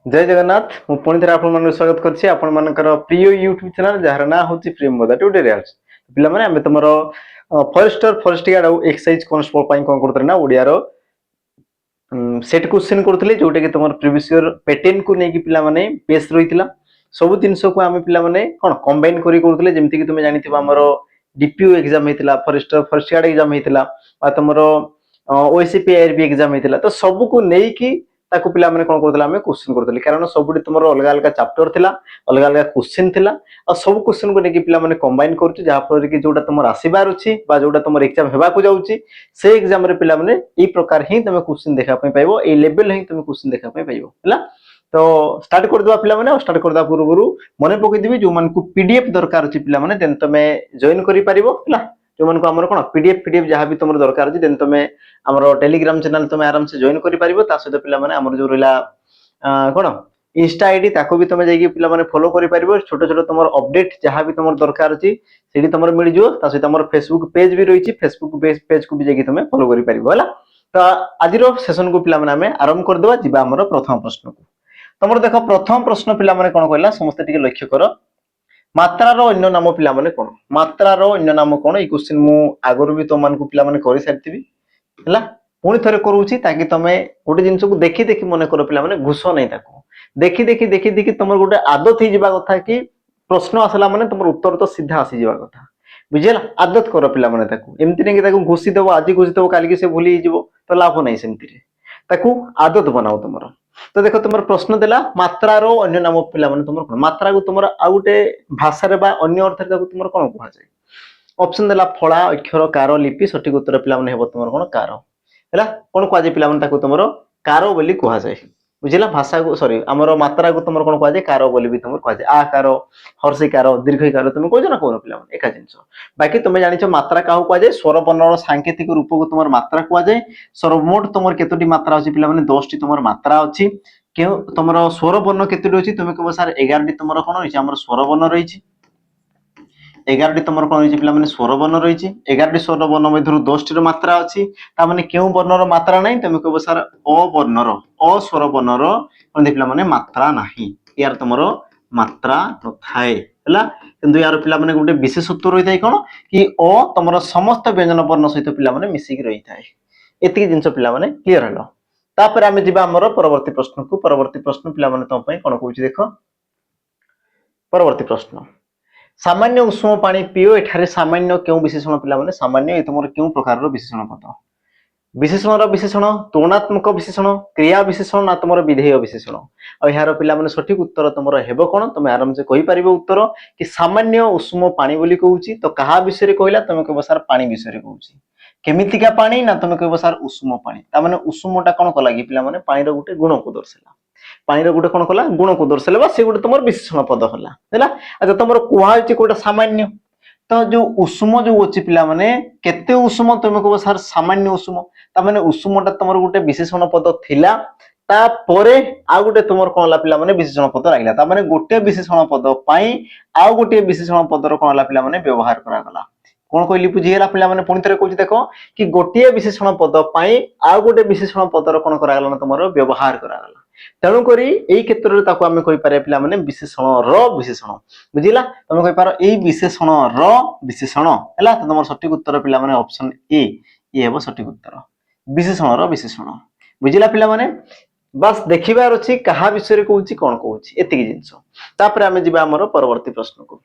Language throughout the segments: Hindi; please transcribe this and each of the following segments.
जय जगन्नाथ मु पुणी थे आपण स्वागत करछि आपण मानकर प्रिय यूट्यूब चैनल जार ना होछि प्रेम मोदा ट्यूटोरियल्स पिला माने हम तुमरो फॉरेस्टर फॉरेस्ट गार्ड और एक्सरसाइज कांस्टेबल पाई कोन करतरे ना ओडिया रो सेट क्वेश्चन करथले जोटे कि तुमर प्रीवियस ईयर पैटर्न को नेकी पिला माने बेस रहितला सब जिंस को हम पिला माने कोन कंबाइन करी करथले जेमति कि तुमे जानिथिबा हमरो डीपीओ एग्जाम हेतिला फॉरेस्टर फॉरेस्ट गार्ड एग्जाम हेतिला आ तुमरो ओएसपी आरबी एग्जाम हेतिला तो सब को नेकी ताको पिला माने कोन करथला हमें क्वेश्चन करथले कारण सबुडी तुमरो अलग अलग चैप्टर थिला अलग अलग क्वेश्चन थिला आ सब क्वेश्चन को नेकी पिला माने कंबाइन करछु जहा पर कि जोटा तुमर आसीबार अछि बा जोटा तुमर एग्जाम हेबा को जाउछि से एग्जाम रे पिला माने ई प्रकार ही तुमे क्वेश्चन देखा पय पाइबो ए लेवल ही तुमे क्वेश्चन देखा पय पाइबो हला तो स्टार्ट कर दवा पिला माने स्टार्ट कर दवा पूर्वरु मने पकि दिबी जो मान को पीडीएफ दरकार अछि पिला माने देन तुमे जॉइन करि पारिबो हला जो मन को हमर कोन पीडीएफ जहा भी तुमर दरकार अछि देन तुमे हमर टेलीग्राम चैनल तुमे आराम से जॉइन करि पारिबो ता सहित पिला माने हमर जो रिला कोन इंस्टा आईडी ताको भी तुमे जाई पिला माने फॉलो करि पारिबो छोटो छोटो तुमर अपडेट जहा भी तुमर दरकार अछि सेडी तुमर मिल जिवो ता सहित हमर फेसबुक पेज भी रहिछि फेसबुक पेज को भी जाई तुमे फॉलो करि पारिबो हला तो आजिरो सेशन को पिला माने हमें आरंभ कर देबा जिबा हमर प्रथम प्रश्न को तुमर देखो प्रथम प्रश्न पिला माने कोन कहला समस्त टिके लक्ष्य करो मात्रा रो अन्य नाम पिला माने कोन मात्रा रो अन्य नाम कोन ई क्वेश्चन मु आगरो भी तो मान को पिला माने करि सारथिबी हला पुणी थरे करूची ताकि तमे गोटे जिंस को देखि देखि मने करो पिला माने घुस नै ताको देखि देखि तमर गोटे आदत ही जिबा कथा कि प्रश्न आसला माने तमर उत्तर तो सीधा आसी जिबा कथा बुझिला आदत करो पिला माने ताको एमति नै कि ताको घुसी देबो आज घुसी देबो काली के से भूली जिवो तो लाभ नै सेमति रे ताको आदत बनाओ तमर तो देखो तुमर प्रश्न देला मात्रा रो अन्य नाम पिला माने तुमर कोन मात्रा को तुमर आ गोटे भाषा रे बा अन्य अर्थ रे ताको तुमर कोन कहै जाय ऑप्शन देला फळा अक्षर कार लिपि सठिक उत्तर पिला माने हेबो तुमर कोन कार हैला कोन कहै जाय पिला माने ताको तुमर कार बोली कहै जाय बुझिला भाषा को सॉरी हमरो मात्रा को तुमर कोन कहै जाय कार बोली भी तुमर कहै जाय आ कार हर्षी कार दीर्घ कार तुम कहै ना कोन पिला माने एका जिंस बाकी तुमे जानिछो मात्रा काहू कहै जाय स्वर वर्णर सांकेतिक रूप को तुमर मात्रा कहै जाय सर्वमोट तुमर केतोटी मात्रा अछि पिला माने 10 टी तुमर मात्रा अछि के तुमर स्वर वर्ण केतोटी अछि तुमे कहबो सर 11 टी तुमर कोन रहिछि हमर स्वर वर्ण रहिछि 11 टी तुमर कोन रहिछि पिला माने स्वर वर्ण रहिछि 11 टी स्वर वर्ण मध्यरु 10 टी रो मात्रा अछि ता माने केउ वर्णर मात्रा नै तुमे कहबो सर अ वर्णर अ स्वर वर्णर कोन पिला माने मात्रा नाही यार तुमर मात्रा नथाय हला किंतु यार पिला माने गोटे विशेषत्व रहि थाय कोन कि अ तुमर समस्त व्यंजन वर्ण सहित पिला माने मिसी कि रहि थाय एति जिंस पिला माने क्लियर हलो तापर आमे जिबा हमर परवर्ती प्रश्न पिला माने तम पय कोन कहूची देखो परवर्ती प्रश्न सामान्य उष्म पानी पियो एठारे सामान्य केउ विशेषण पिला माने सामान्य ए तुमर केउ प्रकार रो विशेषण पद विशेषण रो विशेषण तुलनात्मक विशेषण क्रिया विशेषण ना तुमर विधेय विशेषण आ यार पिला माने सठिक उत्तर तुमर हेबो कोन तुमे आराम से कहि परिबो उत्तर कि सामान्य उष्म पानी बोली कहूची तो कहा विषय रे कहला तुमे कहबो सर पानी विषय रे कहूची केमितिका पानी ना तुमे कहबो सर उष्म पानी ता माने उष्मटा कोन कला कि पिला माने पानी रो गुटे गुण को दर्शाला पानी रो गुटे कोन कला गुण को दर्शाले बा से गुटे तुमर विशेषण पद हला हैला अच्छा तुमर कुहाची कोटा सामान्य तो जो उष्म जो अछि पिला माने केते उष्म तुमे कहबो सर सामान्य उष्म ता माने उष्मटा तुमर गुटे विशेषण पद थिला ता परे आ गुटे तुमर कोनला पिला माने विशेषण पद लागिला ता माने गुटे विशेषण पद पई आ गुटे विशेषण पद रो कोनला पिला माने व्यवहार करा गला कोन कहली बुझियला पिला माने पुणी थरे कहूची देखो कि गोटिए विशेषण पद पई आ गुटे विशेषण पद रो कोन करा गला तुमर व्यवहार करा गला तेणु करी एई क्षेत्र रे ताको हमें कहि पारे पिला माने विशेषण रो विशेषण बुझिला तुम कहि पारो एई विशेषण रो विशेषण हैला त तुमर सठिक उत्तर पिला माने ऑप्शन ए ये हेबो सठिक उत्तर विशेषण रो विशेषण बुझिला पिला माने बस देखिबार अछि कहा विषय रे कहूची कोन कहूची एतिकी जिंस तापर हमें जिबा हमर परवर्ती प्रश्न को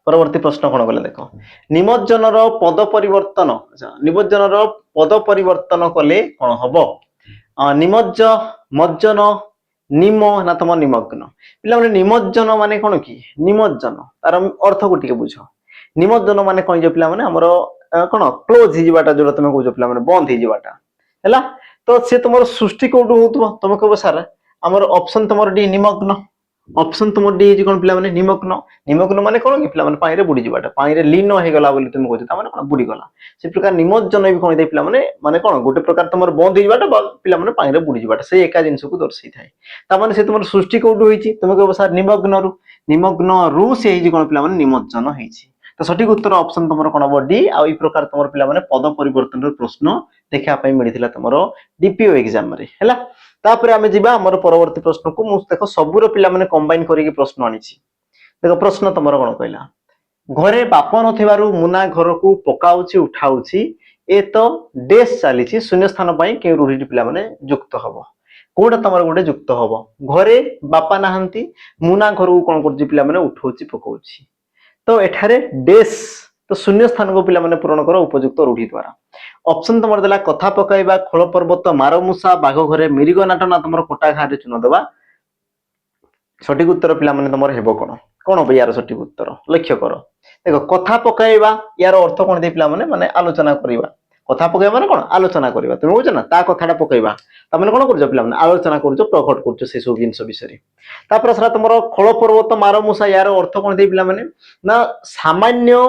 परवर्ती प्रश्न कोन गले देखो निमज्जन रो पद परिवर्तन अच्छा निमज्जन रो पद परिवर्तन कले कोन हबो निमज्ज मज्जन निम ना तुम निमग्न पिला माने निमज्जन माने कोन की निमज्जन तार अर्थ को टिके बुझो निमज्जन माने कोन जे पिला माने हमरो कोन क्लोज हि जिबाटा जोरा तुम कहू पिला माने बंद हि जिबाटा हैला तो से तुमर सृष्टि कोडु होतबो तुम कहबो सर हमर ऑप्शन तुमर डी निमग्न ऑप्शन तुमर डी कोन पिला माने निमग्न निमग्न माने कोन की पिला माने पानी रे बुडी जिबाटा पानी रे लीन हे गला बोली तुम कहू ता माने कोन बुडी गला से प्रकार निमज्जन भी कोन दे पिला माने कोन गोटे प्रकार तुमर बंद जिबाटा पिला माने पानी रे बुडी जिबाटा से एका जिंस को दर्शाई थाए ता माने से तुमर सृष्टि कोडु होईची तुम कहबो सर निमग्न रु से ही कोन पिला माने निमज्जन होईची तो सठिक उत्तर ऑप्शन तुमर कोन हबो डी आ ई प्रकार तुमर पिला माने पद परिवर्तन रो प्रश्न देखा पई मिलिथिला तुमरो डीपीओ एग्जाम रे हैला तापर आमे जिबा हमर परवर्ती प्रश्न को मु देखो सबुर पिला माने कंबाइन करिके प्रश्न आनिछि। देखो प्रश्न तमरो कोन कहला घरे बाप नथिबारु मुना घर को पकाउछि उठाउछि ए तो डेस चलीछि शून्य स्थान पई के रूढ़ी पिला माने युक्त हबो कोडा तमर गोटे युक्त हबो घरे बापा नाहंती मुना घर को कोन करछि पिला माने उठाउछि पकाउछि तो एठारे डेस तो शून्य स्थान को पिला माने पूरण करो उपयुक्त रूढ़ी द्वारा ऑप्शन तमर देला कथा पकाइबा खोल पर्वत मारमुसा बाघ घरे मिरिग नाटना तमर कोटा घारे चुन देबा सठिक उत्तर पिला माने तमर हेबो कोन कोन हो यार सठिक उत्तर लक्ष्य करो देखो कथा पकाइबा यार अर्थ कोन दे पिला माने माने आलोचना करिबा कथा पकाइबा माने कोन आलोचना करिबा तुम बुझ ना ता कथाटा पकाइबा ता माने कोन करजो पिला माने आलोचना करजो प्रकट करजो से सब जिंस विषय तापर सरा तमर खोल पर्वत मारमुसा यार अर्थ कोन दे पिला माने ना सामान्य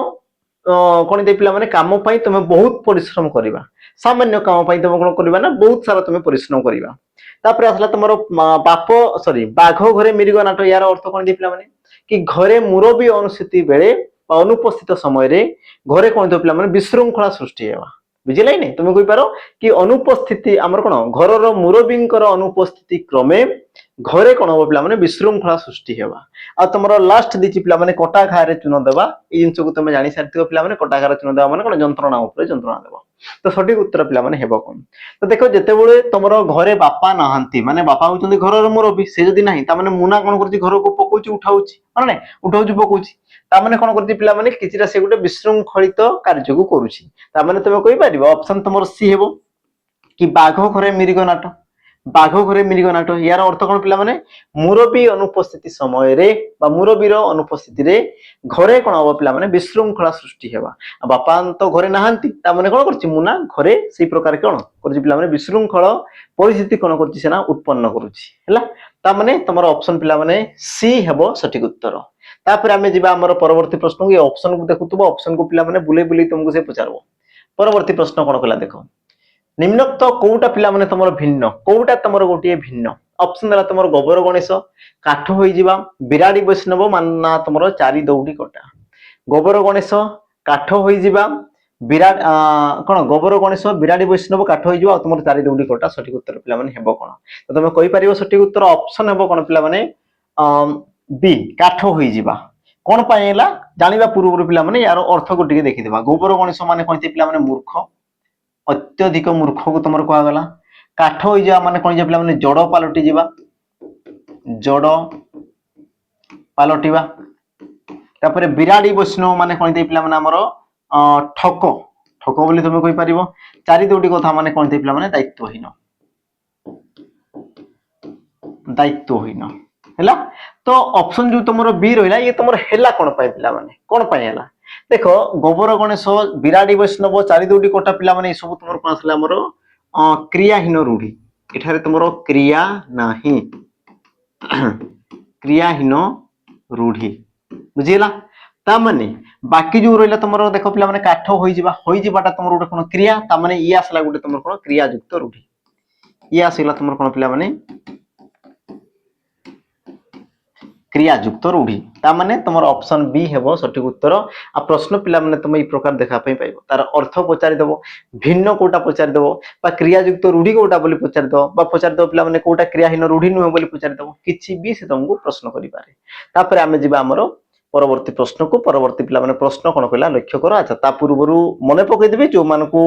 कोन दे पिला माने काम पई तुम बहुत परिश्रम करिबा सामान्य काम पई तुम कोन करिबा ना बहुत सारा तुम परिश्रम करिबा तापर आसला तमर बाप सॉरी बाघ घरे मिरिग नाट यार अर्थ कोन दे पिला माने कि घरे मुरबी अनुस्थिति बेले अनुपस्थित समय रे घरे कोन दे पिला माने विशृंखला सृष्टि हेबा बुझिलाई नै तुम कहि पारो कि अनुपस्थिति हमर कोन घरर मुरबींकर अनुपस्थिति क्रमे घरे कोन हो पिला माने विशृंखला सृष्टि हेबा आ तमरो लास्ट दिछि पिला माने कोटा घारे चुन देबा ई जिंस को तुम जानि सारथियो पिला माने कोटा घारे चुन देबा माने कोन जंत्रणा ऊपर जंत्रणा देबा तो सठिक उत्तर पिला माने हेबो कोन तो देखो जेते बेले तमरो घरे बापा नाहंती माने बापा होचंदी घरर मुरबी से जदी नाही ता माने मुना कोन करछि घर को पकोछि उठाउछि माने नै उठाउछि पकोछि ता माने कोन करछि पिला माने किछिरा से गुटे विशृंखलित कार्य को करूछि ता माने तुम कहि परिबो ऑप्शन तमरो सी हेबो कि बाघ घरे मिरिग नाट बाघ घरे मिरिग नाट यार अर्थ कोन पिला माने मुरबी अनुपस्थिति समय रे बा मुरबीर अनुपस्थिति रे घरे कोन हो पिला माने विशृंखला सृष्टि हेबा बापा तो घरे नाहंती ता माने कोन करछि मुना घरे सेही प्रकार कोन करछि पिला माने विशृंखल परिस्थिति कोन करछि सेना उत्पन्न करूछि हैला ता माने तमर ऑप्शन पिला माने सी हेबो सठिक उत्तर तापर आमे जिबा हमर परवर्ती प्रश्न को ऑप्शन को देखुतबो ऑप्शन को पिला माने बुले बुले तुमको से पचारबो परवर्ती प्रश्न कोन कला देखो निम्नोक्त कोउटा पिला माने तमरो भिन्न कोउटा तमरो गोटिए भिन्न ऑप्शन दला तमरो गोबर गणेश काठ होई जिबा बिराडी वैष्णव मानना तमरो चारि दौडी कोटा गोबर गणेश काठ होई जिबा विराट कोन गोबर गणेश बिराडी वैष्णव काठ होई जिबा तमरो चारि दौडी कोटा सठिक उत्तर पिला माने हेबो कोन तो तुम कहि परिबो सठिक उत्तर ऑप्शन हेबो कोन पिला माने बी काठ होई जिबा कोन पाएला जानिबा पूर्व पिला माने यार अर्थ को टिके देखि देबा गोबर गणेश माने कोनते पिला माने मूर्ख अत्यधिक मूर्ख को तुमर कहा गला काठ होई जा माने कोन जे पिला माने जड़ पालटी जिबा जड़ पालटीबा तापर बिराडी वैष्णव माने कोन दे पिला माने हमरो ठक ठक बोली तुम कहि परिबो चारि दोटी कथा माने कोन दे पिला माने दायित्वहीन हैला तो ऑप्शन जो तुमरो बी रहला ये तुमरो हैला कोन पाइ पिला माने कोन पाइ हैला देखो गोबर गणेश बिराडी वैष्णव चारि दोटी कोटा पिला माने सब तुमरो कोन आसला हमरो क्रियाहीन रूढ़ी एठारे तुमरो क्रिया नाही क्रियाहीन रूढ़ी बुझिला ता माने बाकी जो रहला तुमरो देखो पिला माने काठ होई जिबाटा तुमरो गोटे कोन क्रिया ता माने ई आसला गोटे तुमरो कोन क्रिया युक्त रूढ़ी ई आसला तुमरो कोन पिला माने क्रिया युक्त रूढ़ी ता माने तुमर ऑप्शन बी हेबो सठिक उत्तर आ प्रश्न पिला माने तुम ई प्रकार देखा पई पाइबो तार अर्थ पचारि देबो भिन्न कोटा पचारि देबो बा क्रिया युक्त रूढ़ी कोटा बोली पचारि देबो बा पचारि देबो पिला माने कोटा क्रियाहीन रूढ़ी नुहे बोली पचारि देबो किछि भी से तुमको प्रश्न करि पारे तापर आमे जिबा हमरो परवर्ती प्रश्न को परवर्ती पिला माने प्रश्न कोन कहला लक्ष्य करो अच्छा ता पूर्वरु मने पकई देबे जो मानको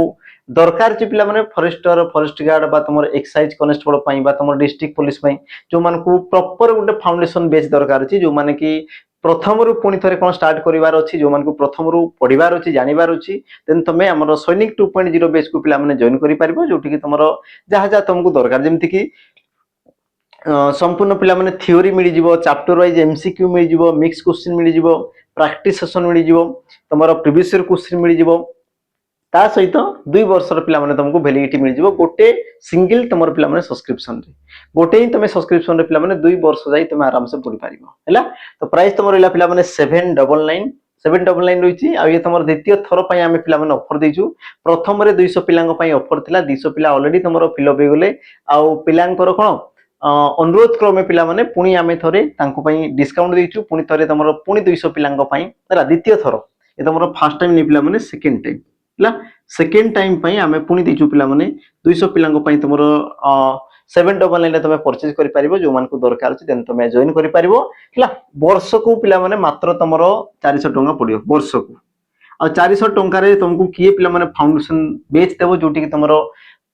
दरकार जे पिला माने फॉरेस्टर फॉरेस्ट गार्ड बा तुमर एक्साइज कांस्टेबल पई बा तुमर डिस्ट्रिक्ट पुलिस पई जो मानको प्रॉपर गुटे फाउंडेशन बेस दरकार अछि जो माने कि प्रथम रु पुनी थरे कोन स्टार्ट करिवार अछि जो मानको प्रथम रु पढिवार अछि जानिवार अछि देन तमे हमर सैनिक 2.0 बेस को पिला माने जॉइन करि पारिबो जोठी कि तुमर जहा जहा तुमको दरकार जेमति कि संपूर्ण पिला माने थ्योरी मिली जिवो चैप्टर वाइज एमसीक्यू मिली जिवो मिक्स क्वेश्चन मिली जिवो प्रैक्टिस सेशन मिली जिवो तमरो प्रीवियस ईयर क्वेश्चन मिली जिवो ता सहित 2 वर्षर पिला माने तुमको वैलिडिटी मिली जिवो गोटे सिंगल तमरो पिला माने सब्सक्रिप्शन रे गोटे ही तमे सब्सक्रिप्शन रे पिला माने 2 वर्ष जाई तमे आराम से पढि पारिबो हैला तो प्राइस तमरो इला पिला माने 799 रहिछि आ ये तमरो द्वितीय थर पई आमे पिला माने ऑफर देजु प्रथम रे 200 पिलांग पई ऑफर थिला 200 पिला ऑलरेडी तमरो फिलअप हे गले आ पिलांकर कोन अनुरोध क्रमे पिला माने पुनी आमे थरे तांको पई डिस्काउंट देइछु पुनी थरे तमरो पुनी 200 पिलांग पई हैला द्वितीय थर ए तमरो फर्स्ट टाइम नि पिला माने सेकंड टाइम हैला सेकेंड टाइम पई आमे पुनी देचु पिला माने 200 पिलांको पई तुमरो 799 रे तुमे परचेज करि परिबो जो मान को दरकार अछि देन तुमे जॉइन करि परिबो हला वर्ष को पिला माने मात्र तुमरो 400 टंका पडियो वर्ष को आ 400 टंका रे तुमको किए पिला माने फाउंडेशन बेच देबो जोटी कि तुमरो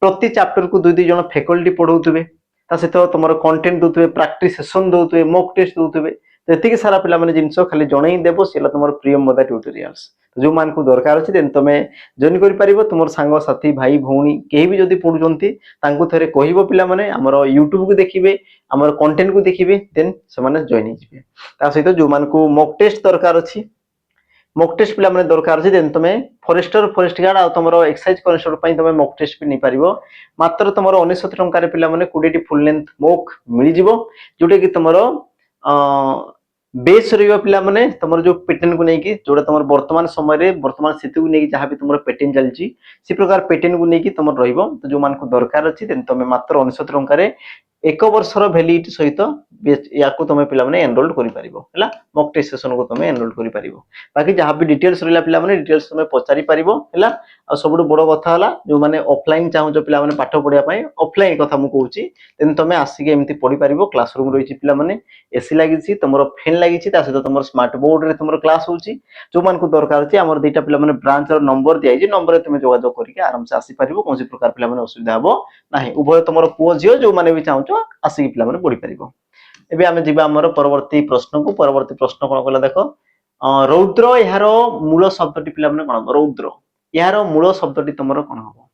प्रति चैप्टर को 2 जण फैकल्टी पढौतबे ता सहित तुमरो कंटेंट दोतबे प्रैक्टिस सेशन दोतबे मॉक टेस्ट दोतबे तो एतिक सारा पिला माने जिंसो खाली जणै देबो सेला तुमरो प्रियम मोदा ट्यूटोरियल्स जो मान को दरकार अछि देन तुमे जॉइन करि परिबो तुमर सांग साथी भाई भौणी केही भी जदी पढुचंती तांको थरे कहिबो पिला माने हमर YouTube को देखिबे हमर कंटेंट को देखिबे देन से माने जॉइन हिजिबे ता सहित जो मान को मॉक टेस्ट दरकार अछि मॉक टेस्ट पिला माने दरकार अछि देन तुमे फॉरेस्टर फॉरेस्ट गार्ड आ तुमरो एक्सरसाइज कॉन्स्टेबल पई तुमे मॉक टेस्ट भी नै परिबो मात्र तुमरो 99 टंका रे पिला माने 20 टी फुल लेंथ मॉक मिलि जिवो जोटे कि तुमरो बेस रहिबा पिला माने तुमरो जो पैटर्न को नै कि जोडा तुमरो वर्तमान समय रे वर्तमान स्थिति को नै कि जहां भी तुमरो पैटर्न चलची सी प्रकार पैटर्न को नै कि तुमरो रहिबो तो जो मान को दरकार अछि देन तुमे मात्र 99 टंका रे एक वर्षर वैलिडिटी सहित याकू तुम पे एनरोल कर मॉक टेस्ट सेशन को तुम एनरोल कर बाकी जहाँ भी डिटेल्स रहा पे डिटेल्स तुम पचारि पार सब बड़ कथा जो मैंने ऑफलाइन चाहूँ पे पाठ पढ़ाई ऑफलाइन कथा मुझे कहूँ तुम आसिक एमती पढ़ी पार क्लासरूम रही पे एसी लगी तुम फैन लगी सहित तुम स्मार्ट बोर्ड रे तुम क्लास हो जो मान को दरकार अच्छे आम दुईटा पे ब्रांच नंबर दिखाई नंबर तुम जोगाजोग करके आराम से आसीपर कौन प्रकार पे असुविधा हम ना उभय तुम पुओ झील जो मैंने भी चाहूँ आसिक पे पढ़ी पार एबे आमे जिबा हमर परवर्ती प्रश्न को परवर्ती प्रश्न कोन कहला देखो रौद्र यार मूल शब्दटी पिला माने कोन रौद्र यार मूल शब्दटी तमरो कोन हो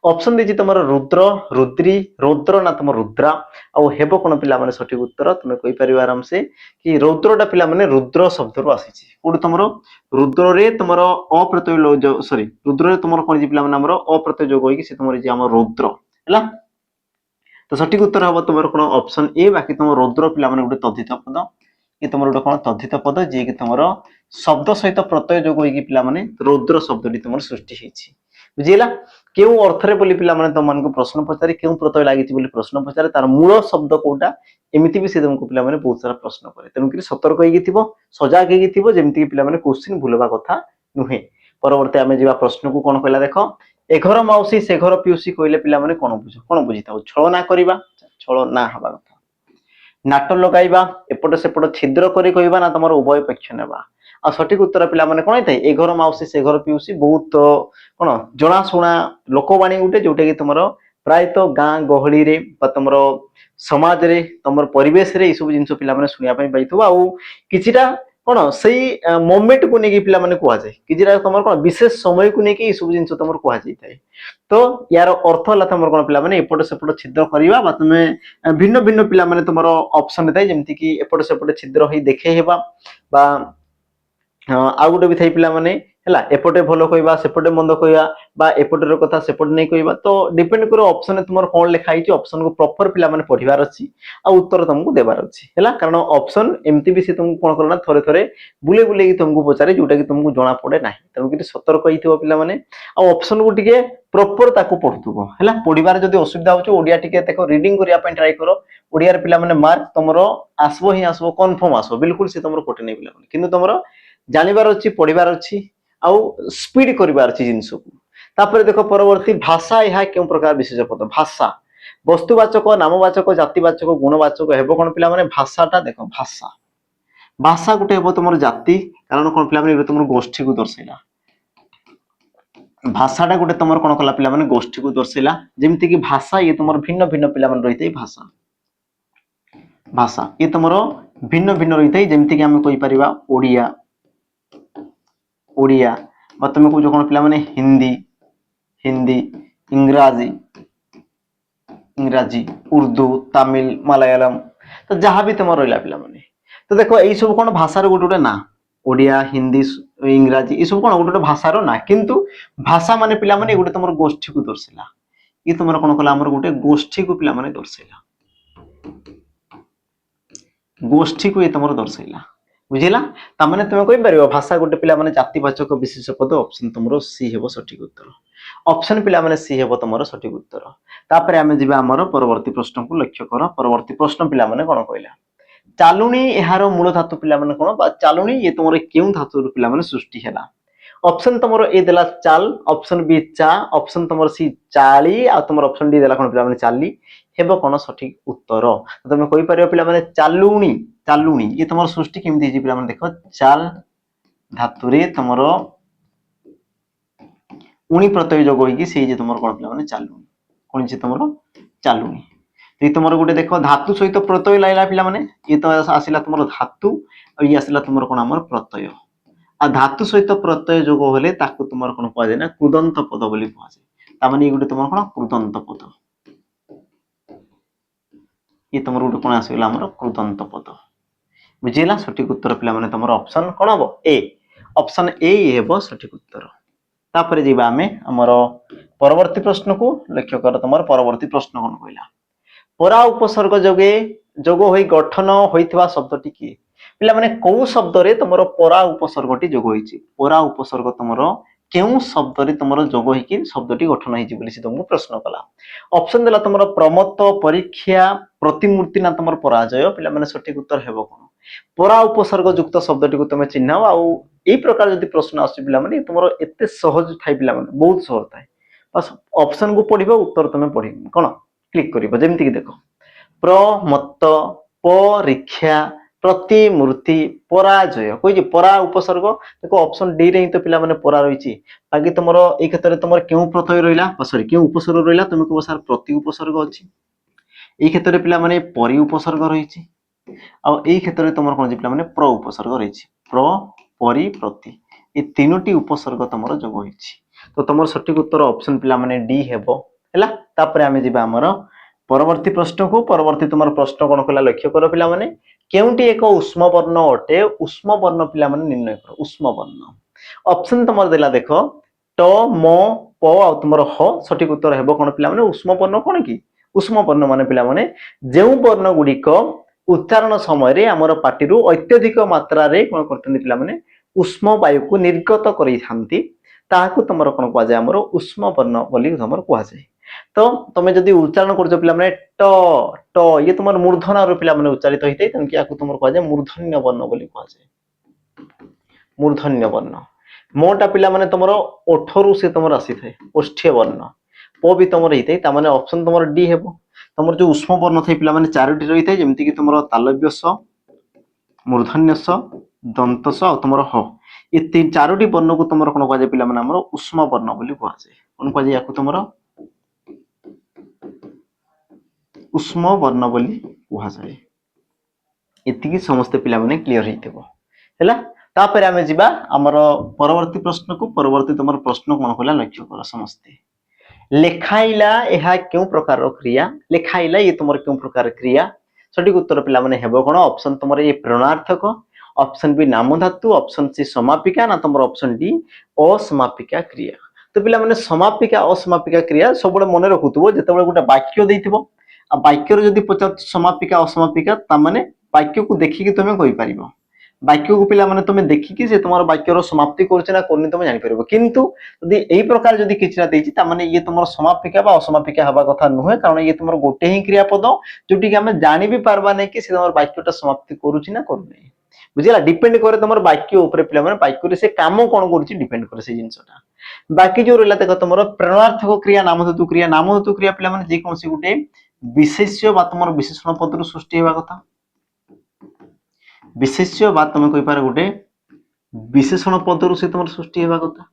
ऑप्शन दिछि तमरो रुद्र रुद्री रौद्र ना तम रुद्रा आ हेबो कोन पिला माने सठिक उत्तर तुमे कहि परिबा आराम से कि रौद्रटा पिला माने रुद्र शब्द रो आसी छि कोड तमरो रुद्र रे तमरो अप्रत्यय सॉरी रुद्र रे तमरो कोन पिला माने हमरो अप्रत्यय जोग होई कि से तमरो जे हमर रुद्र हला तो सठिक उत्तर हम तुम कौन ऑप्शन ए बाकी तुम रौद्र पे गोटे तद्धित पद ये तुम गोटे कौन तद्धित पद जी कि तुम शब्द सहित प्रत्यय जोग होगी पे रौद्र शब्द तुम सृष्टि बुझीला क्यों अर्थरे बोली पे तुम प्रश्न पचारे क्यों प्रत्यय लगी प्रश्न पचारे तार मूल शब्द कौटा एमती भी से तुमको पे बहुत सारा प्रश्न करे तेणुक सतर्क हो सजाग होमती पे क्वेश्चन भूलवा कथा नुहे परवर्ती आम जा प्रश्न को कौन कहला देख ए घर माउसी से घर पिउसी कहले पिला माने कोन बुझिताउ छलना करिबा छलना हबा कथा नाट लगाइबा एपट सेपट छिद्र करी कहबा ना तमर उभय पक्ष नेबा आ सठिक उत्तर पिला माने कोन थाए ए घर माउसी से घर पिउसी बहुत कोन जणा सुना लोकवाणी गुटे जोटे कि तमर प्रायतो गां गहली रे बा तमर समाज रे तमर परिवेश रे ई सब जिंस पिला माने सुनिया पई पाइथबा आ किछिटा कौन से मोमेंट को लेकिन पिला माने कह जाए कि तुम कौन विशेष समय को लेकिन सब जिन तुम कह जाए तो यार अर्थ है तुम कौन पिला माने एपट सेपट छिद्र करवा तुम्हें भिन्न भिन्न पिला माने तुम ऑप्शन थाए जमती कि एपट सेपट छिद्र ही देखे हेबा बा आउ गोटे भी थाई पिला माने हला एपटे भलो कहबा सेपटे मंद कहबा बा एपटर कथा सेपटे नहीं कहबा तो डिपेंड करो ऑप्शन तुम कौन लिखा है ऑप्शन को प्रॉपर पिला माने पढ़िबार अछि आ उत्तर तुमको देबार अछि हला कारण ऑप्शन एमती भी से तुमको कोन करना थोरे थोरे बुले बुले कि तुमको पचारे जोटा कि तुमको जणा पड़े नाही तेणु कि सतर्क होइथिबो पिला माने आ ऑप्शन को टिके प्रॉपर ताको पढुथबो हला पढिबार जदी असुविधा होछ ओडिया टिके देखो रीडिंग करिया पय ट्राई करो ओडिया रे पिला माने मार्क तुमरो आसबो ही आसबो कंफर्म आसबो बिल्कुल से तुमरो कोटे नै पिला माने किंतु तुमरो जानिबार अछि पढिबार अछि आउ स्पीड करिबार अछि जिंस को तापर देखो परवर्ती भाषा यह क्यों प्रकार विशेष पद भाषा वस्तुवाचक नामवाचक जातिवाचक गुणवाचक हेबो कोन पिला माने भाषाटा देखो भाषा भाषा गुटे हेबो तुमर जाति कारण कोन पिला माने तुमर गोष्ठी को दर्शाइला भाषाटा गुटे तुमर कोन कला पिला माने गोष्ठी को दर्शाइला जेमति कि भाषा ये तुमर भिन्न भिन्न पिला माने रहितै भाषा भाषा ये तुमर भिन्न भिन्न रहितै जेमति कि हम कहि परिबा ओडिया ओडिया बा तुम को जो कोन पिला माने हिंदी हिंदी इंग्राजी इंग्राजी उर्दू तमिल मलयालम तो जहाँ भी तुम रहा पिला माने तो देखो यही सब कौन भाषार गोटे गोटे ना ओडिया हिंदी इंग्राजी ये सब कौन गोटे गोटे भाषार ना किंतु भाषा माने पिला माने गोटे तुम गोष्ठी को दर्शाइला ये तुम कौन कला गोटे गोष्ठी को पिला माने दर्शाइला गोष्ठी को ये तुम दर्शाइला बुझिला तामाने तुम कहि परिबो भाषा गोटे पिला माने जातिवाचक विशेष पद ऑप्शन तुमरो सी हेबो सठिक उत्तर ऑप्शन पिला माने सी हेबो तुमरो सठिक उत्तर तापरे आमे जिबा हमर परवर्ती प्रश्न को लक्ष्य कर परवर्ती प्रश्न पिला माने कोन कहला चालुनी एहारो मूल धातु पिला माने कोन बा चालुनी ये तुमरे केउ धातु पिला माने सृष्टि हैला ऑप्शन तुम ए देला चाल, ऑप्शन बी चा, ऑप्शन तुम सी चाली आ तुम ऑप्शन डी देला कोन पिला माने चाली हेबो कोन सठिक उत्तर। तो तुम कहि परियो पिला माने चालुणी, चालुणी ये तुम सृष्टि केमि हिची पिला माने देखो चाल धातु रे तुमरो उणी प्रत्यय जोग होई कि सेही जे तुमरो कोन पिला माने चालुणी कोन जे तुमरो चालुणी। तो ये तुमरो गुटे देखो धातु सहित प्रत्यय लाइला पिला माने ये तो आसिला तुमरो धातु और ये आसिला तुमरो कोन हमर प्रत्यय आ धातु सहित प्रत्यय जोग होले ताकू तुमर कोन कहै ना कृदंत पद बोली कहै छै। ता माने गुटे तुमर कोन कृदंत पद, ये तुमर गुटे कोन आसीला हमर कृदंत पद बुझिला। सठिक उत्तर पिला माने तुमर ऑप्शन कोन हबो ए, ऑप्शन ए हेबो सठिक उत्तर। तापर जीवा हमें हमर परवर्ती प्रश्न को लक्ष्य कर। तुमर परवर्ती प्रश्न कोन कहला परा उपसर्ग जोगे जोग होई गठन होइतबा शब्दटी की पिला माने को शब्द रे तुमरो परा उपसर्गटी जोग होईची, परा उपसर्ग तुमरो केउ शब्द रे तुमरो जोग होईकी शब्दटी गठन होईची बोली से तुमको प्रश्न कला। ऑप्शन देला तुमरो प्रमत्त, परीक्षा, प्रतिमूर्ति ना तुमर पराजय। पिला माने सठिक उत्तर हेबो कोन परा उपसर्ग युक्त शब्दटी को तुमे चिन्हाओ। आ एई प्रकार जदि प्रश्न आसी पिला माने तुमरो एते सहज थाई पिला माने बहुत सहज थाई, बस ऑप्शन को पढिबो उत्तर तुमे पढिबो कोन क्लिक करिवो। जेमति कि देखो प्रमत्त, परीक्षा, प्रतिमूर्ति, पराजय कोइ जे परा उपसर्ग देखो ऑप्शन डी रे ही तो पिला माने परा रहिची। बाकी तुमरो ए क्षेत्र रे तुमर केउ प्रत्यय रहिला सॉरी केउ उपसर्ग रहिला तुमे को सर प्रति उपसर्ग अछि। ए क्षेत्र रे पिला माने परि उपसर्ग रहिची आ ए क्षेत्र रे तुमर कोन जे पिला माने प्र उपसर्ग रहिची, प्र परि प्रति ए तीनोटी उपसर्ग तुमरो जोग होईची। तो तुमर सठिक उत्तर ऑप्शन पिला माने डी हेबो हैला। तापर आमे जिबा हमरो परवर्ती प्रश्न को। परवर्ती तुमर प्रश्न कोन कला लक्ष्य कर पिला माने केउटी एक उष्म वर्ण अटे, उष्म वर्ण पिला माने निर्णय कर उष्म वर्ण। ऑप्शन तुमर देला देखो ट म प आ तुमर ह सठिक उत्तर हेबो कोन पिला माने उष्म वर्ण कोन की उष्म वर्ण माने पिला माने जेउ वर्ण गुडी को उच्चारण समय रे हमर पाटी रु अत्यधिक मात्रा रे कोन करतन पिला माने उष्म वायु को निर्गत करै थांती ताहाकू तुमर कोन कहै हमर उष्म वर्ण बोली हमर कहै। तो तुम जदि उच्चारण कर पिला माने ट ट ये तुम मूर्धन रो पिला माने उच्चारित होइते तन कि आकु तुम कह जाय मूर्धन्य वर्ण बोली कह जाय मूर्धन्य वर्ण। मोटा पिला माने तुमरो ओठरु से तुमर आसी थाए ओष्ठ्य वर्ण। प भी तुमर हिते ता माने ऑप्शन तुमर डी हेबो। तुमर जो उष्म वर्ण थाए पिला माने चारोटी रहिते जेमति कि तुमरो तालव्य स, मूर्धन्य स, दंत स और तुमरो ह ये तीन चारोटी वर्ण को तुमर कोन कह जाय पिला माने हमरो उष्म वर्ण बोली कह जाय। कोन कह जाय आकु तुमरो उष्म वर्ण बोली कह जाय। एतिकी समस्त पिला माने क्लियर हितबो हैला। तापर आमे जिबा हमर परवर्ती प्रश्न को। परवर्ती तुमर प्रश्न कोन कहला लक्ष्य कर समस्ते लेखाइला एहा केउ प्रकार रो क्रिया, लेखाइला ये तुमर केउ प्रकार क्रिया सठिक उत्तर पिला माने हेबो कोन ऑप्शन तुमर ए प्रणार्थक, ऑप्शन बी नाम धातु, ऑप्शन सी समापिका ना तुमर ऑप्शन डी असमापिका क्रिया। तो पिला माने समापिका असमापिका क्रिया सब मन रखुथबो जेतेबेले गुटे वाक्य देइथिबो आ वाक्य रो जदि पचार समापिका असमापिका ता माने वाक्य को देखि कि तुमे कहि परिबो। वाक्य को पिला माने तुमे देखि कि से तुमर वाक्य रो समाप्ति करछ ना कोनी तुमे जानि परिबो। किंतु यदि एई प्रकार जदि किछरा देइछि ता माने ये तुमर समापिका बा असमापिका हबा कथा नुहे, कारण ये तुमर गोटे ही क्रियापद जोटी कि हमें जानि भी पारबा नै कि से तुमर वाक्यटा समाप्ति करूछि ना करूनै बुझिला। डिपेंड करे तुमर वाक्य ऊपर पिला माने वाक्य रे से काम कोन करूछि डिपेंड करे से जिंसटा। बाकी जो रहला देखो तुमर प्रणार्थक क्रिया, नामधातु क्रिया, नामधातु क्रिया पिला माने जे कोनसी गुटे विशेष्य बा तुमर विशेषण पद रु सृष्टि हेबा कथा। विशेष्य बा तुम कहि पारे गुटे विशेषण पद रु से तुमर सृष्टि हेबा कथा।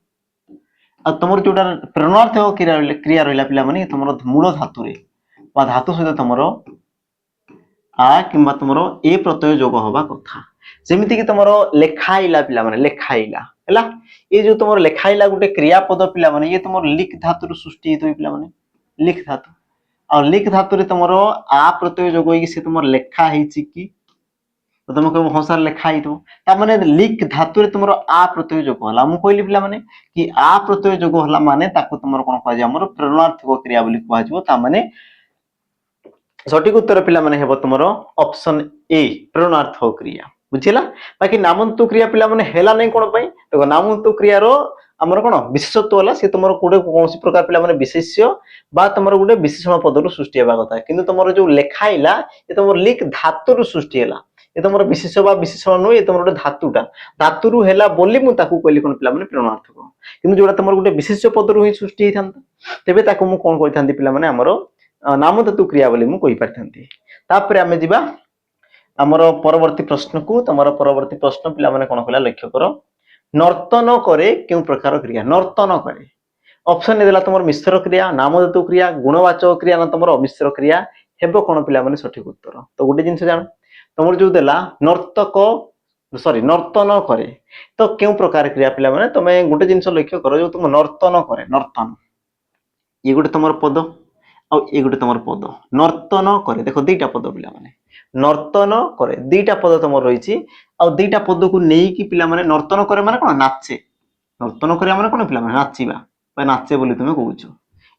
आ तुमर जोटा प्रणार्थक क्रिया रहला पिला माने तुमर मूल धातु रे बा धातु सहित तुमर आ किंबा तुमर ए प्रत्यय जोग होबा कथा। जेमिति कि तुमर लेखाइला पिला माने लेखाइला हैला। ये जो तुमर लेखाइला गुटे क्रियापद पिला माने ये तुमर लिख धातु रु सृष्टि हेतु पिला माने लिख धातु और लिख धातु रे तुमर आ प्रत्यय जोग होई से तुमर लेखा हेछि कि तो तुम कहबो हंसार लेखा हितो ता माने लिख धातु रे तुमर आ प्रत्यय जोग होला। मु कहली पिला माने कि आ प्रत्यय जोग होला माने ताको तुमर कोन कहै हमर प्रणार्थक क्रिया बोली कहजबो। ता माने सठिक उत्तर पिला माने हेबो तुमर ऑप्शन ए प्रणार्थक क्रिया बुझिला। बाकी नामंतु क्रिया पिला माने हेला नै कोन पई देखो नामंतु क्रिया रो हमर कोन विशेषत्व होला से तुमर कोडे कोनसी प्रकार पिला माने विशेष्य बा तुमर गुटे विशेषण पद रु सृष्टि हेबा कथा। किंतु तुमर जो लेखाइला ये तुमर लिख धातु रु सृष्टि हैला। ये तुम विशेष बा विशेषण नुह ये तुम गोटे धातुटा धातु है बोली मुझे कहली कौन पे प्रेरणार्थक कि जो तुम गोटे विशेष पद रू ही सृष्टि होता तेज मुझे कौन कही पे आमर नाम धातु क्रिया बोली मुझे पारि तापर आम जा आमर परवर्ती प्रश्न को तुम परवर्ती प्रश्न पे कौन कहला लक्ष्य कर नर्तन करे क्यों प्रकार क्रिया नर्तन करे ऑप्शन देला तुम मिश्र क्रिया नाम धातु क्रिया गुणवाचक क्रिया ना तुम अमिश्र क्रिया हेबो कौन पे सठिक उत्तर तो गोटे जिन जान तुम जो देला नर्तक सॉरी नर्तन करे तो क्यों प्रकार क्रिया पे तुम गोटे जिन लक्ष्य कर जो तुम नर्तन करे नर्तन ये गोटे तुम पद आ ये गोटे तुम पद नर्तन करे देख दीटा पद पे नर्तन करे दीटा पद तुम रही दीटा पद को लेकिन पे नर्तन करे माने कौन नाचे नर्तन करे माने कौन पे नाचिबा नाचे बोली तुम कौच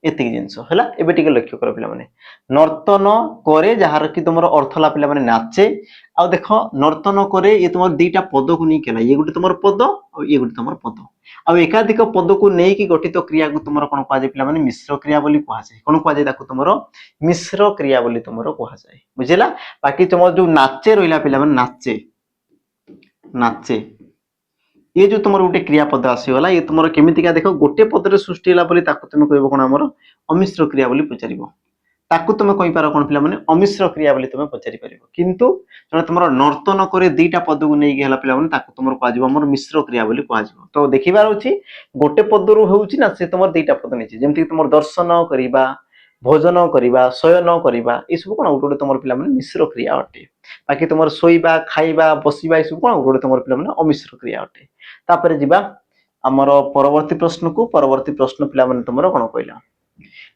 एति जिनस है एबे टिके लक्ष्य कर पे नर्तन करे जार कि तुम अर्थ ला पे नाचे आ देख नर्तन करे ये तुम दीटा पद को नहीं केला ये गोटे तुम पद और ये गोटे तुम पद आ एकाधिक पद को लेकिन गठित क्रिया को तुम कौन कह पे मिश्र क्रिया बोली कहुए कौन कहुए तुम मिश्र क्रिया बोली तुम कहुए बुझेगा बाकी तुम जो नाचे रहा पे नाचे नाचे ये जो तुम गोटे क्रियापद आसीगला ये तुम केमितिका देख गोटे पद सृष्टि है तुम कह कौन आमर अमिश्र क्रिया बोली पचार ताकू तुम कहींपार कौन पे अमिश्र क्रिया बोली तुम पचारि पार किंतु जो तुम नर्तन करे दीटा पद को लेकिन पे तुम कह मिश्र क्रिया बोली कह तो देखिबार अच्छी गोटे पद रू होना से तुम दीटा पद नहीं जमी तुम दर्शन करवा भोजन करवा शयन करवा ये सब कौन गोटे तुम पे मिश्र क्रिया अटे बाकी तुम शोवा खाइबा बसवा सब कौन गोटे तुम पे अमिश्र क्रिया अटे तापर जीवा आमर परवर्ती प्रश्न को परवर्ती प्रश्न पे तुम कौन कहला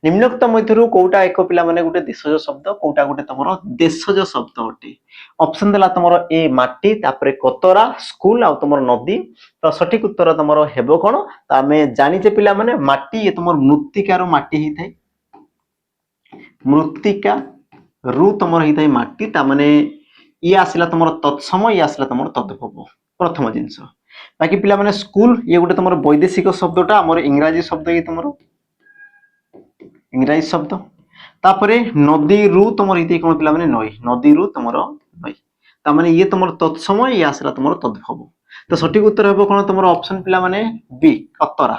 निम्नोक्त मध्य कौटा एक पे गोटे देशज शब्द कौटा गोटे तुम देशज शब्द अटे ऑप्शन देला तुम ए माटी तापर कतरा स्कूल आ तुम नदी तो सठिक उत्तर तुम हेबो कौन तो आम जानीचे पिला माने माटी ये तुम मृत्तिकार माटी ही थाए मृत्तिका रु तुम होता है माटी ताने ये आसला तुम तत्सम ये आसला तुम तद्भव प्रथम जिनस बाकी पिला माने स्कूल ये गोटे तुम वैदेशिक शब्दटा आमर इंग्राजी शब्द ये तुम इंग्राजी शब्द तापरे नदी रु तुम होता कौन पिला माने नई नदी रु तुम नई ताने ये तुम तत्सम ये आसला तुम तद्भव तो सठिक उत्तर हे कौन तुम ऑप्शन पिला माने बी कतरा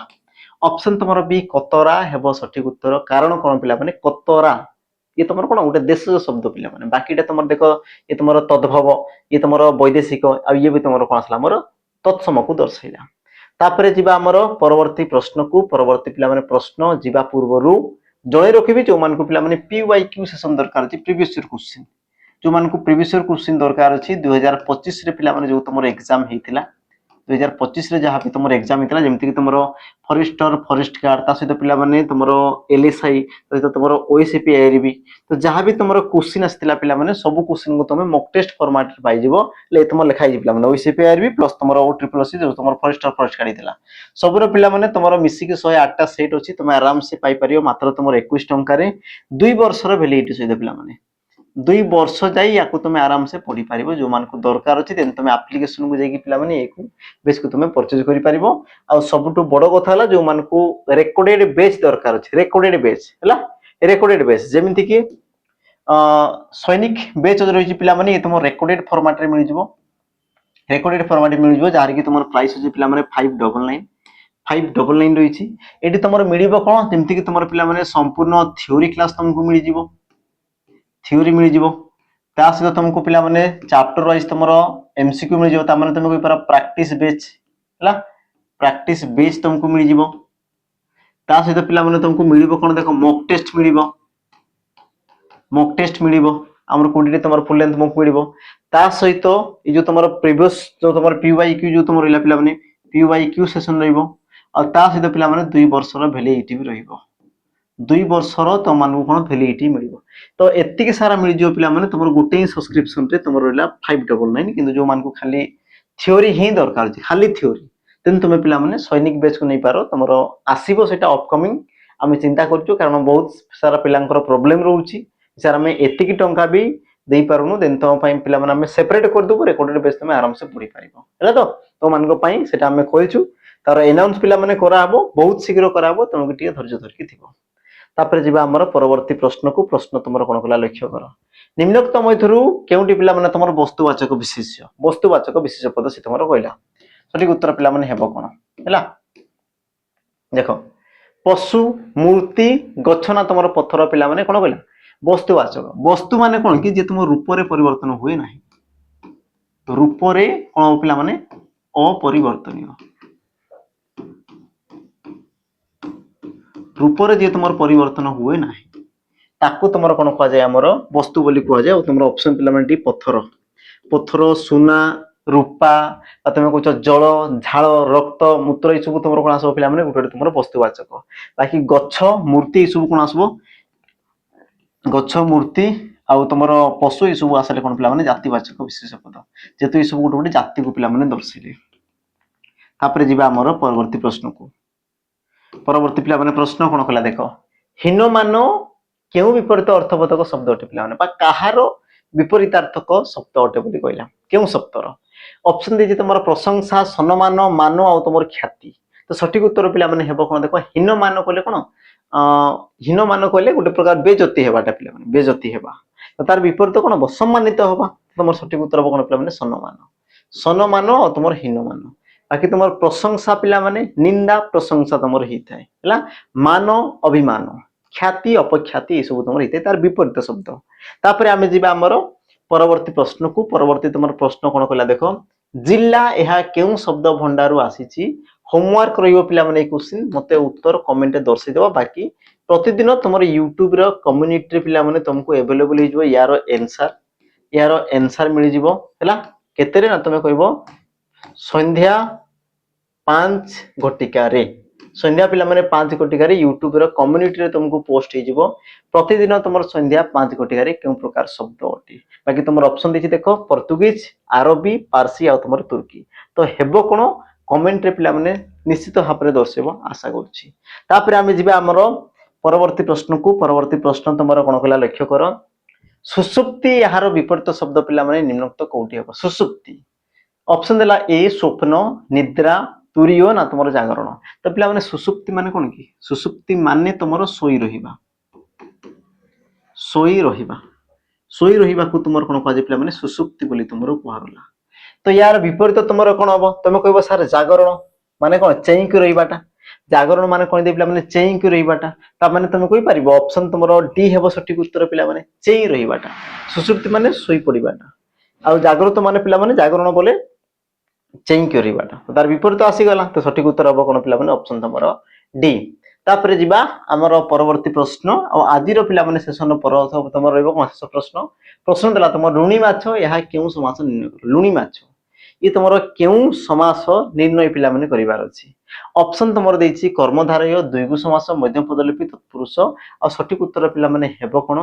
ऑप्शन तुम बी कतरा हेब सठिक उत्तर कारण कौन पिला माने कतरा ये तुम कौन गोटे देश शब्द पिला माने बाकी तुम देख ये तुम तद्भव ये तुम वैदेशिक आ ये भी तुम कौन आसला मोर तत्सम को दर्शाइला तापर जीवा आमर परवर्ती प्रश्न को परवर्ती पिला प्रश्न जीवा पूर्व जड़े रखी जो मान पिला PYQ सेशन दरकार अच्छी प्रीवियस ईयर क्वेश्चन जो मान प्रीवियस ईयर क्वेश्चन दरकार अच्छी 2025 रे पिला जो तुम एग्जाम होता 2025 रे जहाँ भी तुम एग्जाम होता जमीक तुम फॉरेस्टर फॉरेस्ट गार्ड ता सहित पिला तुम LSI सहित तुम OSCP ARB तो जहाँ भी तुम क्वेश्चन आसाला पे सब क्वेश्चन को तुम मॉक टेस्ट फॉर्मेट पाइज तुम लिखाई पे OSCP ARB प्लस तुम OSSC जो तुम फॉरेस्टर फॉरेस्ट गार्ड थी सबूर पे तुम मिसिक 108टा सेट अच्छी तुम आराम से पाइपर मात्र तुम 21 टंकार 2 वर्षर वैलिडिटी सहित पे 2 वर्ष जाई या तुम आराम से पढ़ी पार जो मान को दरकार अच्छी तुम आप्लिकेसन को जाकि पे बेस को तुम परचेज कर पार आ सबुठ बड़ कथा जो मान को रेकर्डेड बेच दरकार अच्छे रेकर्डेड बेच है रेकर्डेड बेच जमीती कि सैनिक बेच रही पे तुम रेकर्डेड फॉर्मेट रे मिल जाव रेकर्डेड फॉर्मेट मिल जाव जार कि तुम प्राइस अच्छे पे 599 रही ये तुम मिल कौन जमीती कि तुम पे संपूर्ण थ्योरी क्लास तुमको मिल जाव थ्योरी मिल जाव ता सहित तुमको पिला माने चैप्टर वाइज तुम MCQ मिल जाव तामाने तुम कोइ प्रैक्टिस बेच है प्रैक्टिस बेच तुमको मिल जाव ता सहित पिला माने तुमको मिल कौन देख मॉक टेस्ट मिल मॉक टेस्ट मिल आमर कोडी तुम फुल लेंथ मॉक मिल ता सहित ये जो तुम प्रीवियस जो तुम PYQ जो तुम रहा पिला माने PYQ सेशन रहिबो आ ता सहित पिला माने 2 वर्षर वैलिडिटी भी रहिबो 2 वर्षर तुम मान कौन वैलिडिटी मिल तो एतिक सारा मिल जाव पे तुम गोटे ही सब्सक्रिप्शन तुम रहा 599 कि जो मान को खाली थ्योरी ही दरकार खाली थ्योरी तेन तुम पे सैनिक बेच को नहीं पार तुम आसो से अपकमिंग आम चिंता करूँ कारण बहुत सारा पिलांकर प्रोब्लेम रोचे सर आम एतिक टंका भी दे पारुनु देन तुम पे सेपरेट करदेबू रेकर्डेड बेस तुम आराम से पढ़ी पार है तो तुम मान आम कहूँ तार एनाउंस पे कराब बहुत शीघ्र कराब तुमको धैर्य धरिकी थी तापर जिबा हमर परवर्ती प्रश्न को प्रश्न तुमर कोन कला लक्ष्य कर निम्नोक्त मध्यरु केउटी पिला माने तुमर वस्तुवाचक विशेष्य पद से तुमर कहला सठिक उत्तर पिला माने हेबो कोन हैला देखो पशु मूर्ति गछना तुमर पत्थर पिला माने कोन कहला वस्तुवाचक वस्तु माने कोन कि जे तुम रूप रे परिवर्तन हुए नाही तो रूप रे कोन पिला माने अपरिवर्तनीय रूप रे जे तुमर परिवर्तन हुए नाही ताकू तुमर कोन कह जाय हमर वस्तु बोली कह जाय तुमर ऑप्शन पिला माने पत्थर पत्थर सोना रूपा तुम कह जल झाल रक्त मूत्र ये सब तुम कौन आसो पिला माने गोटे तुम वस्तुवाचक बाकी गछ मूर्ति सब कौन आसबो गछ मूर्ति आउ तुम पशु ये सब आसले कौन पिला माने जातिवाचक विशेष पद जेतु ये सब गोटे गोटे जाति को पिला माने दर्शाइले तापर जिबा हमर परवर्ती प्रश्न को परवर्ती पिला माने प्रश्न कौन कला देख हीनमान केउ विपरीत अर्थबोधक शब्द अटे पिला माने कहार विपरीतार्थक शब्द अटे बोली कहला केउ शब्दर ऑप्शन दे तुम प्रशंसा सम्मान मान आ तुम ख्याति तो सठिक उत्तर पिला माने हेबो कोन देखो हीन मान कहले कोन हीन मान कहले गोटे प्रकार बेजती हेबाटा पिला माने बेजती हेबा तो तार विपरीत कोन सम्मानित होबा तुम सठिक उत्तर कोन पिला माने सम्मान आ तुम हीन मान बाकी तुम प्रशंसा पिला माने निंदा प्रशंसा तुम हिताय हैला मान अभिमान ख्याति अपख्याति ये सब तुम हिताय तार विपरीत शब्द तापर आमे जिबा हमर परवर्ती प्रश्न को परवर्ती तुम प्रश्न कौन कहला देख जिला यह केउ शब्द भंडार आसी होमवर्क रहिबो पिला माने क्वेश्चन मते उत्तर कमेंट दर्शाइ देबा बाकी प्रतिदिन तुम यूट्यूब रो कम्युनिटी पिला माने तुमको अवेलेबल हो जिवो यार आंसर मिल जिवो हैला केतेरे ना तुम कहबो संध्या 5 घटिका रे संध्या पिला माने 5 घटिका रे यूट्यूब रो कम्युनिटी रे तुमको पोस्ट हे जिवो प्रतिदिन तुम संध्या 5 घटिका रे केउ प्रकार शब्द अटी बाकी तुम ऑप्शन देखि देखो पोर्तुगीज अरबी पारसी आ तुम तुर्की तो हेबो कोन कमेंट रे पिला माने निश्चित भाव रे दर्शेबो आशा करछि तापर आमे जिबा हमरो परवर्ती प्रश्न को परवर्ती प्रश्न तुमरो कोन कला लक्ष्य कर सुसुप्ति यार विपरीत शब्द पिला माने निम्नोक्त कोठी हेबो सुसुप्ति ऑप्शन देला ए स्वप्न निद्रा तुरियो ना तुम जागरण तो पिला माने सुसुप्ति माने कोन की सुसुप्ति माने तुम सोई रहिबा को तुम कोन कह पिला माने सुसुप्ति बोली तुम कहला तो यार विपरीत तुम कोन हम तुम कहबो सर जागरण माने कोन चेई के रहिबाटा जागरण माने कोन दे पिला माने चेई के रहिबाटा ता माने तुम कहि परिबो ऑप्शन तुम डी हेबो सठिक उत्तर पिला माने चेई रहिबाटा सुसुप्ति माने सोई पडिबाटा आ जागृत माने पिला माने जागरण बोले चेंज करिबाटा तो तार विपरीत आसी गला तो सठिक उत्तर हबो कोन पिला माने ऑप्शन तमरो डी तापर जिबा हमर परवर्ती प्रश्न आ आदिर पिला माने सेशन पर तमरो रहबो कोन प्रश्न प्रश्न देला तमरो लुणी माछ यहा केउ समास निर्णय कर लुणी माछ ये तमरो केउ समास निर्णय पिला माने करिवार अछि ऑप्शन तमरो देछि कर्मधारय द्विगु समास मध्यम पदलिपि तत्पुरुष आ सठिक उत्तर पिला माने हेबो कोन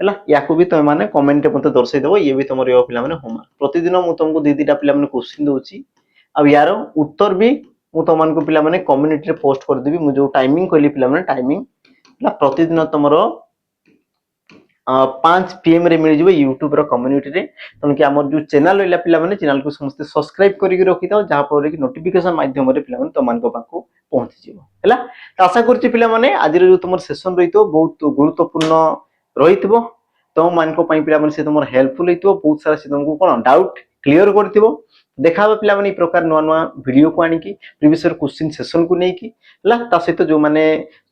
हैला याकू भी तुम माने कमेंट मते दर्शाइ देबो ये भी तमरो यो पिला माने होमवर्क प्रतिदिन मु तुमको दी दीटा पिला माने क्वेश्चन दोछि अब यार उत्तर भी मु तुम मानको पिला माने कम्युनिटी रे पोस्ट कर देबी मु जो टाइमिंग कहली पिला माने टाइमिंग हैला प्रतिदिन तमरो 5 PM रे मिल जिवो YouTube रो कम्युनिटी रे तन कि हमर जो चैनल रहला पिला माने चैनल को समस्त सब्सक्राइब करिक रखि दाओ जहा पर कि नोटिफिकेशन माध्यम रे पिला माने तुम मानको पाखो पहुंची जिवो हैला त आशा करछि पिला माने आज रो जो तुमर सेशन रहितो बहुत गुरुत्वपूर्ण रहितबो तो मानको पई पिला माने से तुमर हेल्पफुल हेतबो बहुत सारा से तुमको कोन डाउट क्लियर करथिबो देखाबो पिला माने प्रकार नवा नवा वीडियो को आनी की प्रीवियस क्वेश्चन सेशन को नै की ला ता सहित जो माने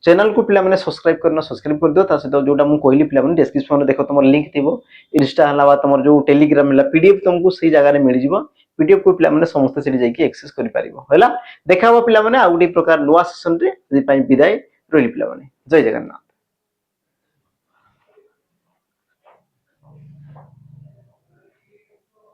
चैनल को पिला माने सब्सक्राइब कर दियो ता सहित जोटा मु कहली पिला माने डिस्क्रिप्शन रे देखो तुमर लिंक थिबो इंस्टा हलावा तुमर जो टेलीग्राम हला पीडीएफ तुमको सही जगह रे मिल जिवो पीडीएफ को पिला माने समस्त से जाई की एक्सेस करि परिबो हैला देखाबो पिला माने आ गुडी प्रकार नवा सेशन रे जे पई विदाय रोली पिला माने जय जगन्नाथ।